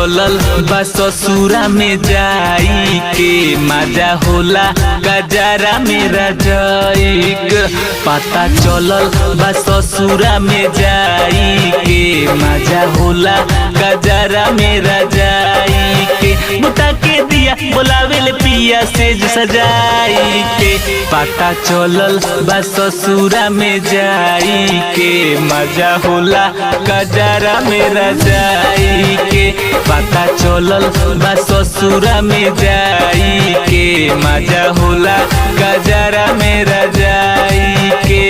चलल बा ससुरा में जाई के मजा होला गजरा मेरा जाइक। पता चलल बा ससुरा में जाई के मजा होला गजरा मेरा जाई के। बुता के दिया बोलावेल पिया सेज सजाई के। पता चलल बा ससुरा में जाई के मजा होला गजरा मेरा जाई के। पता चलल बा ससुरा में जाई के मजा होला गजरा मेरा जाई के।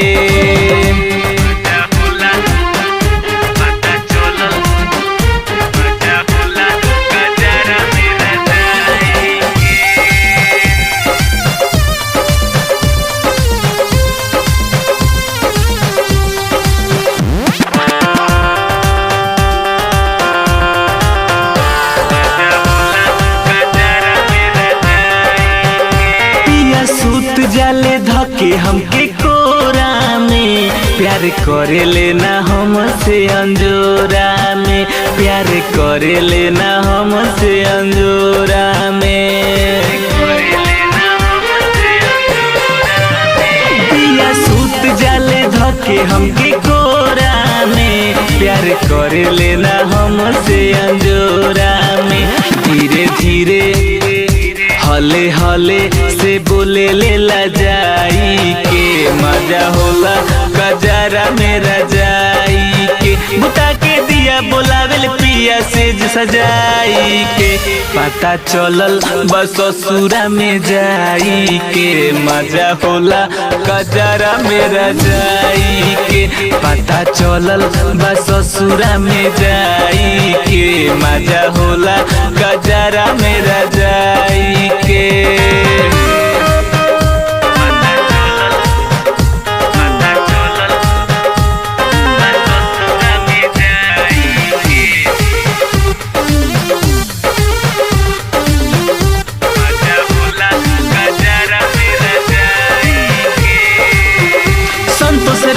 सूत जाले धके हमके कोरा में प्यार करे लेना हमसे अंजोरा में। प्यार करे लेना हमसे अंजोरा में। पिया सूत जाले धके हमके कोरा में प्यार करे लेना हमसे अंजोरा में। धीरे धीरे हले हले से बोले लेला जाई के मजा होला गजरा मेरा जाई के। बुता के दिया बोलावेल पिया सेज सजाई के। पता चलल बा ससुरा में जाई के मजा होला गजरा मेरा जाई के। पता चलल बा ससुरा में जाई के मजा होला गजरा मेरा जाई के।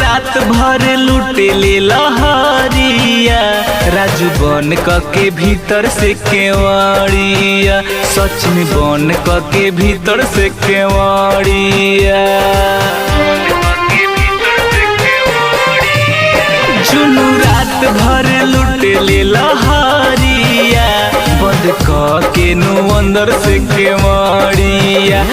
रात भर लूटे ले लहरिया राजू बन के भीतर से केवड़िया। सचिन बन के भीतर से केवड़िया। चुनू रात भर लूटे ले लहरिया बंद के नु अंदर से केवड़िया।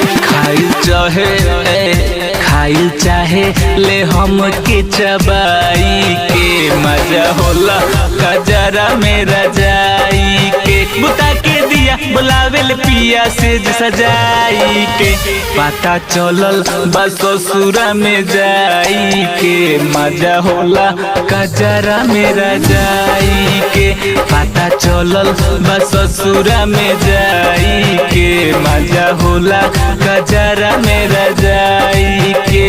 खाइल चाहे ले हम के चबाई के मजा होला गजरा मेरा जाई के। बुता के दिया बोलावेल पिया सेज सजाई के। पता चलल बा ससुरा में जाई के मजा होला गजरा मेरा जाई के। पता चलल बा ससुरा में जाई के मजा होला गजरा मेरा जाई के।